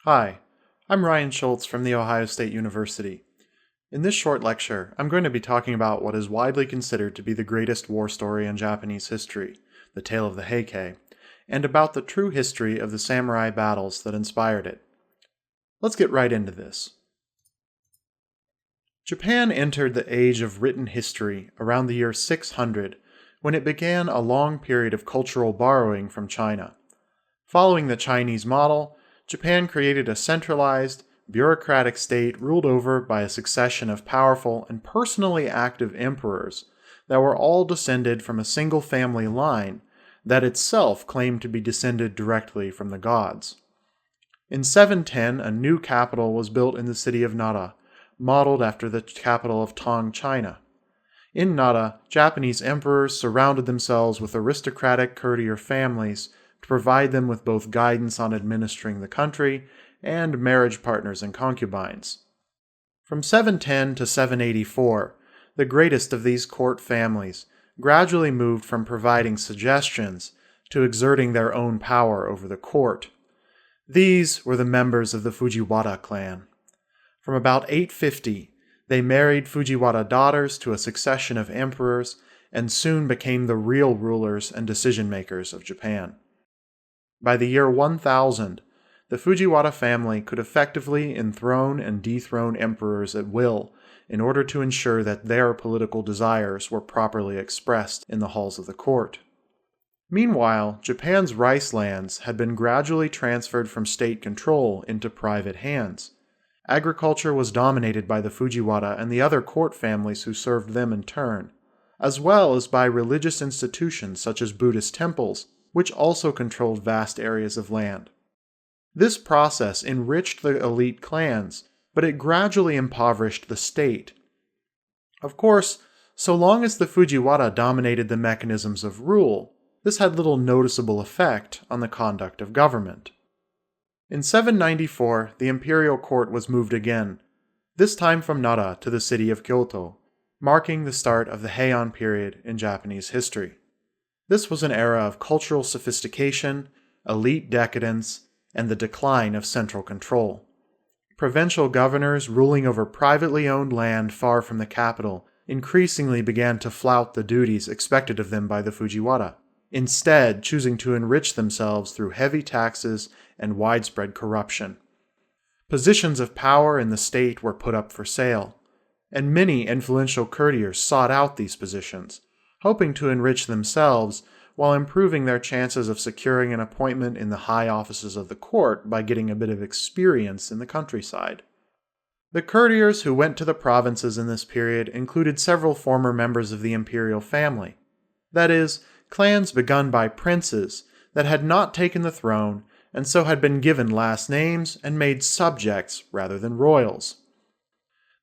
Hi, I'm Ryan Schultz from The Ohio State University. In this short lecture, I'm going to be talking about what is widely considered to be the greatest war story in Japanese history, the tale of the Heike, and about the true history of the samurai battles that inspired it. Let's get right into this. Japan entered the age of written history around the year 600, when it began a long period of cultural borrowing from China. Following the Chinese model, Japan created a centralized, bureaucratic state ruled over by a succession of powerful and personally active emperors that were all descended from a single family line that itself claimed to be descended directly from the gods. In 710, a new capital was built in the city of Nara, modeled after the capital of Tang, China. In Nara, Japanese emperors surrounded themselves with aristocratic courtier families to provide them with both guidance on administering the country and marriage partners and concubines. From 710 to 784, the greatest of these court families gradually moved from providing suggestions to exerting their own power over the court. These were the members of the Fujiwara clan. From about 850, they married Fujiwara daughters to a succession of emperors and soon became the real rulers and decision-makers of Japan. By the year 1000, the Fujiwara family could effectively enthrone and dethrone emperors at will in order to ensure that their political desires were properly expressed in the halls of the court. Meanwhile, Japan's rice lands had been gradually transferred from state control into private hands. Agriculture was dominated by the Fujiwara and the other court families who served them in turn, as well as by religious institutions such as Buddhist temples, which also controlled vast areas of land. This process enriched the elite clans, but it gradually impoverished the state. Of course, so long as the Fujiwara dominated the mechanisms of rule, this had little noticeable effect on the conduct of government. In 794, the imperial court was moved again, this time from Nara to the city of Kyoto, marking the start of the Heian period in Japanese history. This was an era of cultural sophistication, elite decadence, and the decline of central control. Provincial governors ruling over privately owned land far from the capital increasingly began to flout the duties expected of them by the Fujiwara, instead choosing to enrich themselves through heavy taxes and widespread corruption. Positions of power in the state were put up for sale, and many influential courtiers sought out these positions, hoping to enrich themselves while improving their chances of securing an appointment in the high offices of the court by getting a bit of experience in the countryside. The courtiers who went to the provinces in this period included several former members of the imperial family, that is, clans begun by princes that had not taken the throne and so had been given last names and made subjects rather than royals.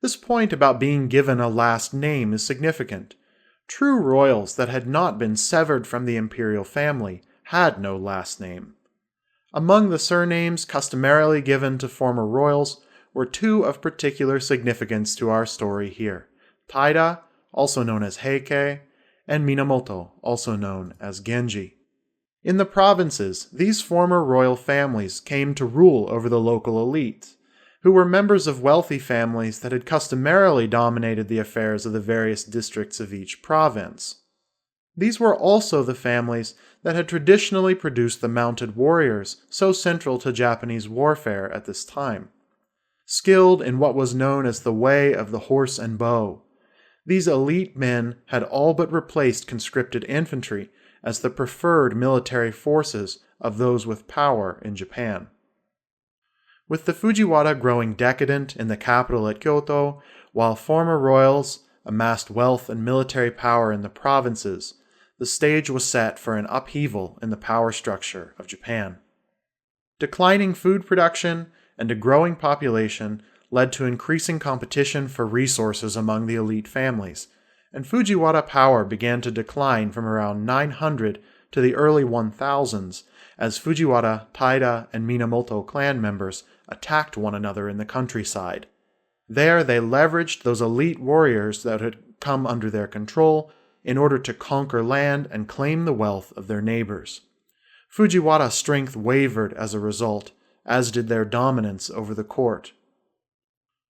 This point about being given a last name is significant. True royals that had not been severed from the imperial family had no last name. Among the surnames customarily given to former royals were two of particular significance to our story here: Taira, also known as Heike, and Minamoto, also known as Genji. In the provinces, these former royal families came to rule over the local elite, who were members of wealthy families that had customarily dominated the affairs of the various districts of each province. These were also the families that had traditionally produced the mounted warriors so central to Japanese warfare at this time. Skilled in what was known as the way of the horse and bow, these elite men had all but replaced conscripted infantry as the preferred military forces of those with power in Japan. With the Fujiwara growing decadent in the capital at Kyoto, while former royals amassed wealth and military power in the provinces, the stage was set for an upheaval in the power structure of Japan. Declining food production and a growing population led to increasing competition for resources among the elite families, and Fujiwara power began to decline from around 900 to the early 1000s as Fujiwara, Taira, and Minamoto clan members attacked one another in the countryside. There they leveraged those elite warriors that had come under their control in order to conquer land and claim the wealth of their neighbors. Fujiwara's strength wavered as a result, as did their dominance over the court.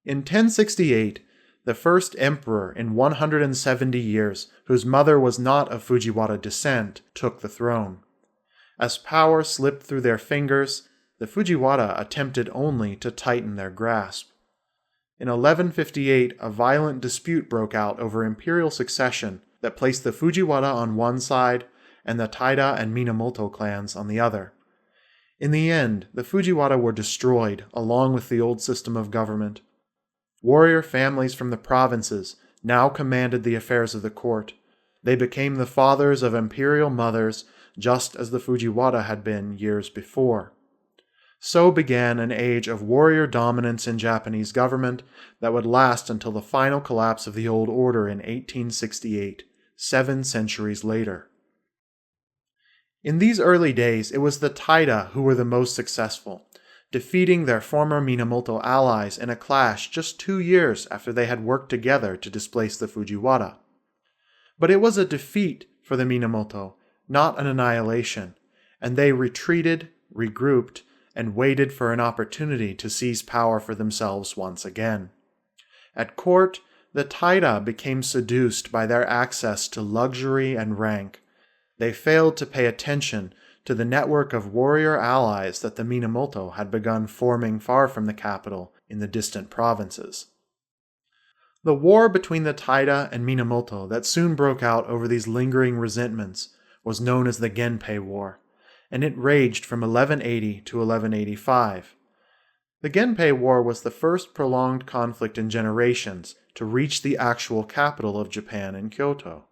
In 1068, the first emperor in 170 years, whose mother was not of Fujiwara descent, took the throne. As power slipped through their fingers, the Fujiwara attempted only to tighten their grasp. In 1158, a violent dispute broke out over imperial succession that placed the Fujiwara on one side and the Taira and Minamoto clans on the other. In the end, the Fujiwara were destroyed along with the old system of government. Warrior families from the provinces now commanded the affairs of the court. They became the fathers of imperial mothers, just as the Fujiwara had been years before. So began an age of warrior dominance in Japanese government that would last until the final collapse of the old order in 1868, 7 centuries later. In these early days, it was the Taira who were the most successful, defeating their former Minamoto allies in a clash just 2 years after they had worked together to displace the Fujiwara. But it was a defeat for the Minamoto, not an annihilation, and they retreated, regrouped, and waited for an opportunity to seize power for themselves once again. At court, the Taira became seduced by their access to luxury and rank. They failed to pay attention to the network of warrior allies that the Minamoto had begun forming far from the capital in the distant provinces. The war between the Taira and Minamoto that soon broke out over these lingering resentments was known as the Genpei War, and it raged from 1180 to 1185. The Genpei War was the first prolonged conflict in generations to reach the actual capital of Japan in Kyoto,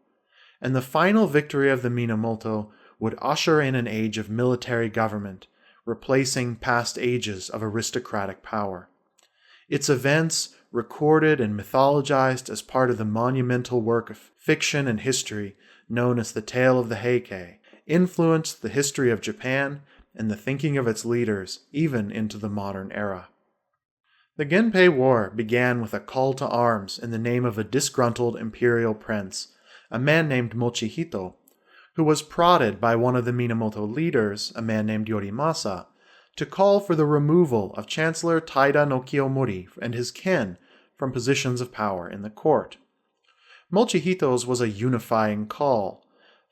and the final victory of the Minamoto would usher in an age of military government, replacing past ages of aristocratic power. Its events, recorded and mythologized as part of the monumental work of fiction and history known as the Tale of the Heike, influenced the history of Japan and the thinking of its leaders even into the modern era. The Genpei War began with a call to arms in the name of a disgruntled imperial prince, a man named Mochihito, who was prodded by one of the Minamoto leaders, a man named Yorimasa, to call for the removal of Chancellor Taira no Kiyomori and his kin from positions of power in the court. Mochihito's was a unifying call.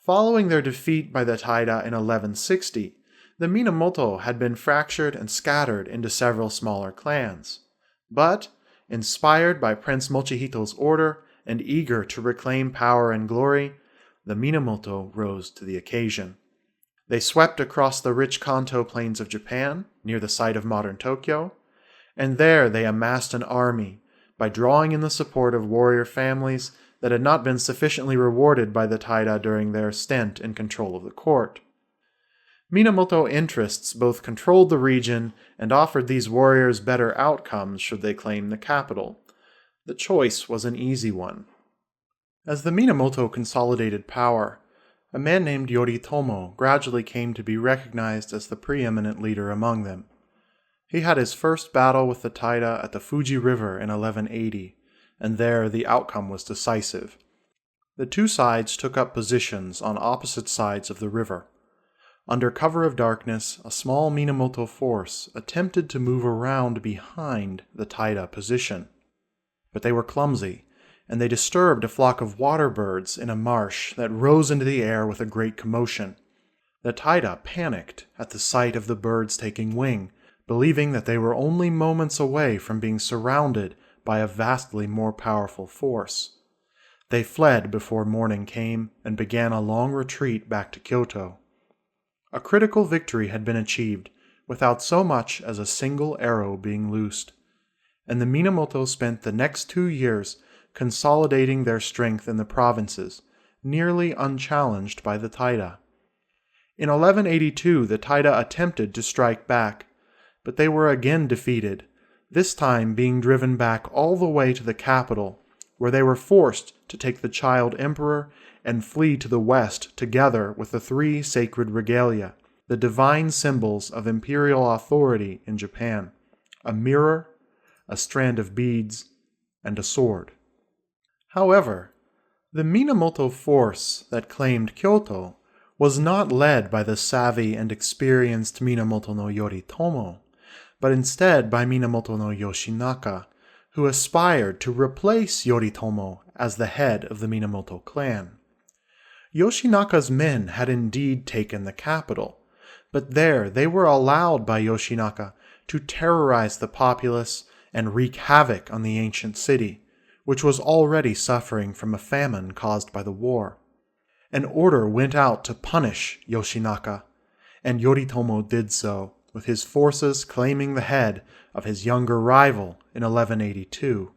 Following their defeat by the Taira in 1160, the Minamoto had been fractured and scattered into several smaller clans. But, inspired by Prince Mochihito's order and eager to reclaim power and glory, the Minamoto rose to the occasion. They swept across the rich Kanto plains of Japan, near the site of modern Tokyo, and there they amassed an army by drawing in the support of warrior families that had not been sufficiently rewarded by the Taira during their stint in control of the court. Minamoto interests both controlled the region and offered these warriors better outcomes should they claim the capital. The choice was an easy one. As the Minamoto consolidated power, a man named Yoritomo gradually came to be recognized as the preeminent leader among them. He had his first battle with the Taira at the Fuji River in 1180, and there the outcome was decisive. The two sides took up positions on opposite sides of the river. Under cover of darkness, a small Minamoto force attempted to move around behind the Taira position. But they were clumsy, and they disturbed a flock of water birds in a marsh that rose into the air with a great commotion. The Taira panicked at the sight of the birds taking wing, believing that they were only moments away from being surrounded by a vastly more powerful force. They fled before morning came and began a long retreat back to Kyoto. A critical victory had been achieved without so much as a single arrow being loosed, and the Minamoto spent the next 2 years consolidating their strength in the provinces, nearly unchallenged by the Taira. In 1182, the Taira attempted to strike back, but they were again defeated, this time being driven back all the way to the capital, where they were forced to take the child emperor and flee to the west together with the 3 sacred regalia, the divine symbols of imperial authority in Japan: a mirror, a strand of beads, and a sword. However, the Minamoto force that claimed Kyoto was not led by the savvy and experienced Minamoto no Yoritomo, but instead by Minamoto no Yoshinaka, who aspired to replace Yoritomo as the head of the Minamoto clan. Yoshinaka's men had indeed taken the capital, but there they were allowed by Yoshinaka to terrorize the populace and wreak havoc on the ancient city, which was already suffering from a famine caused by the war. An order went out to punish Yoshinaka, and Yoritomo did so, with his forces claiming the head of his younger rival in 1182.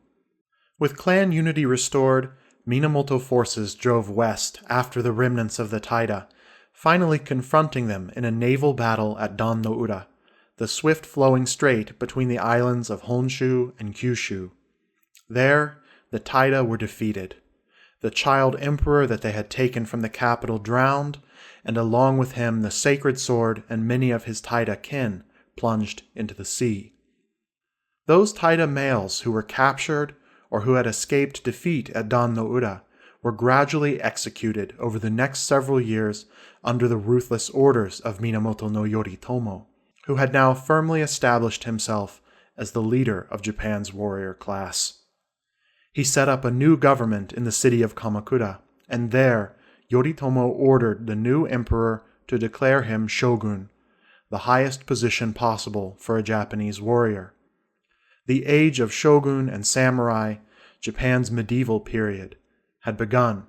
With clan unity restored, Minamoto forces drove west after the remnants of the Taira, finally confronting them in a naval battle at Dan no Ura, the swift-flowing strait between the islands of Honshu and Kyushu. There, the Taira were defeated. The child emperor that they had taken from the capital drowned, and along with him the sacred sword and many of his Taira kin plunged into the sea. Those Taira males who were captured or who had escaped defeat at Dan no Ura were gradually executed over the next several years under the ruthless orders of Minamoto no Yoritomo, who had now firmly established himself as the leader of Japan's warrior class. He set up a new government in the city of Kamakura, and there Yoritomo ordered the new emperor to declare him shogun, the highest position possible for a Japanese warrior. The age of shogun and samurai, Japan's medieval period, had begun.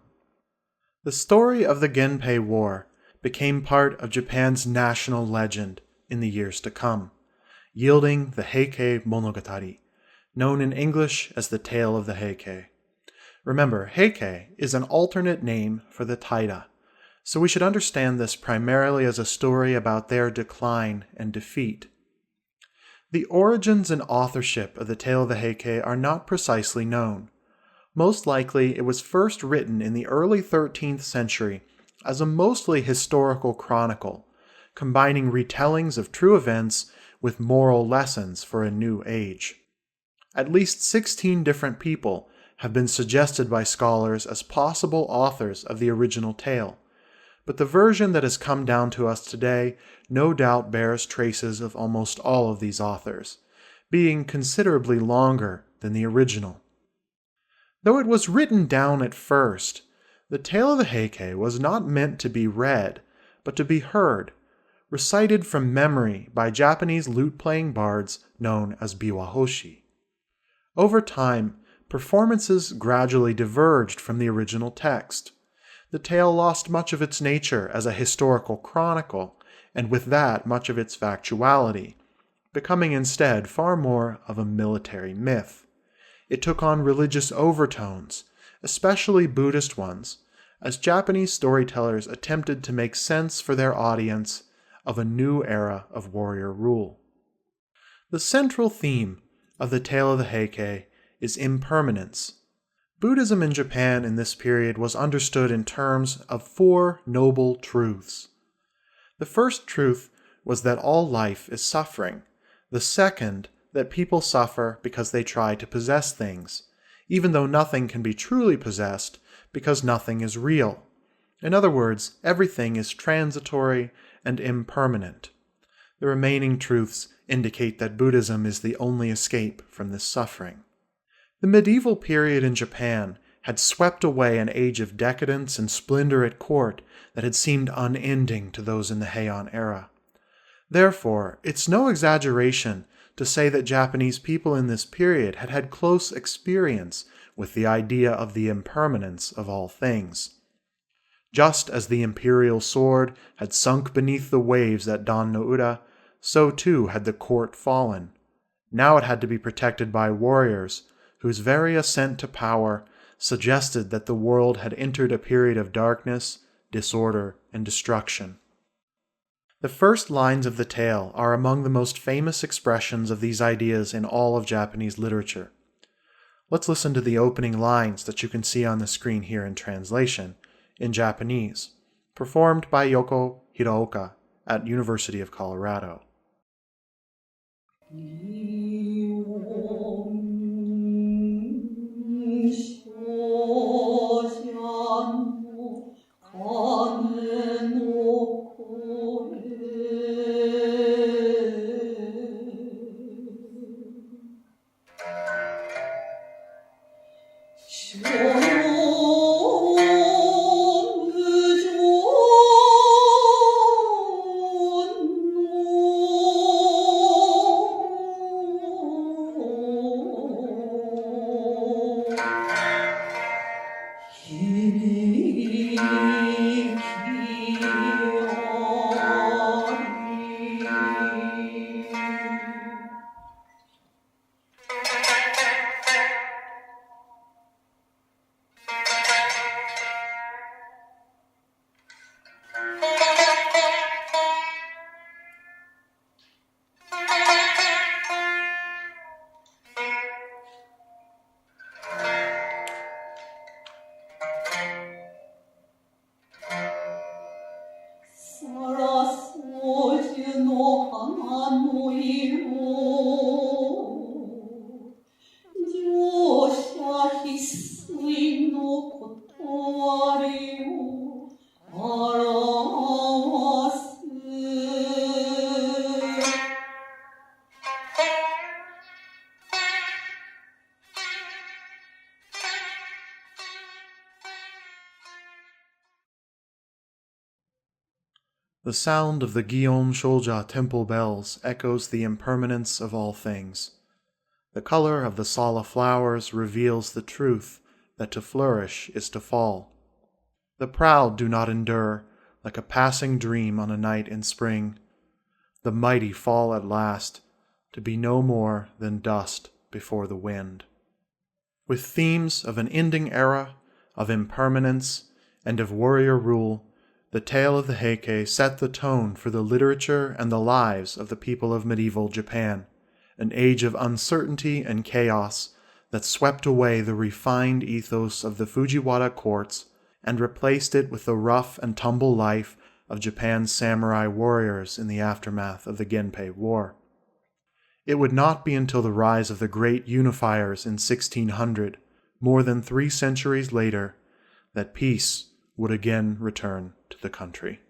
The story of the Genpei War became part of Japan's national legend in the years to come, yielding the Heike Monogatari, known in English as the Tale of the Heike. Remember, Heike is an alternate name for the Taira, so we should understand this primarily as a story about their decline and defeat. The origins and authorship of the Tale of the Heike are not precisely known. Most likely, it was first written in the early 13th century as a mostly historical chronicle, combining retellings of true events with moral lessons for a new age. At least 16 different people have been suggested by scholars as possible authors of the original tale, but the version that has come down to us today no doubt bears traces of almost all of these authors, being considerably longer than the original. Though it was written down at first, the Tale of the Heike was not meant to be read, but to be heard, recited from memory by Japanese lute-playing bards known as biwahoshi. Over time, performances gradually diverged from the original text. The tale lost much of its nature as a historical chronicle, and with that much of its factuality, becoming instead far more of a military myth. It took on religious overtones, especially Buddhist ones, as Japanese storytellers attempted to make sense for their audience of a new era of warrior rule. The central theme of the Tale of the Heike is impermanence. Buddhism in Japan in this period was understood in terms of 4 noble truths. The first truth was that all life is suffering. The second, that people suffer because they try to possess things, even though nothing can be truly possessed because nothing is real. In other words, everything is transitory and impermanent. The remaining truths indicate that Buddhism is the only escape from this suffering. The medieval period in Japan had swept away an age of decadence and splendor at court that had seemed unending to those in the Heian era. Therefore, it's no exaggeration to say that Japanese people in this period had had close experience with the idea of the impermanence of all things. Just as the imperial sword had sunk beneath the waves at Dan no Ura, so too had the court fallen. Now it had to be protected by warriors whose very ascent to power suggested that the world had entered a period of darkness, disorder, and destruction. The first lines of the tale are among the most famous expressions of these ideas in all of Japanese literature. Let's listen to the opening lines that you can see on the screen here in translation, in Japanese, performed by Yoko Hiraoka at University of Colorado. The sound of the Gion Shouja temple bells echoes the impermanence of all things. The color of the Sala flowers reveals the truth that to flourish is to fall. The proud do not endure, like a passing dream on a night in spring. The mighty fall at last, to be no more than dust before the wind. With themes of an ending era, of impermanence, and of warrior rule, the tale of the Heike set the tone for the literature and the lives of the people of medieval Japan, an age of uncertainty and chaos that swept away the refined ethos of the Fujiwara courts and replaced it with the rough and tumble life of Japan's samurai warriors in the aftermath of the Genpei War. It would not be until the rise of the great unifiers in 1600, more than 3 centuries later, that peace would again return to the country.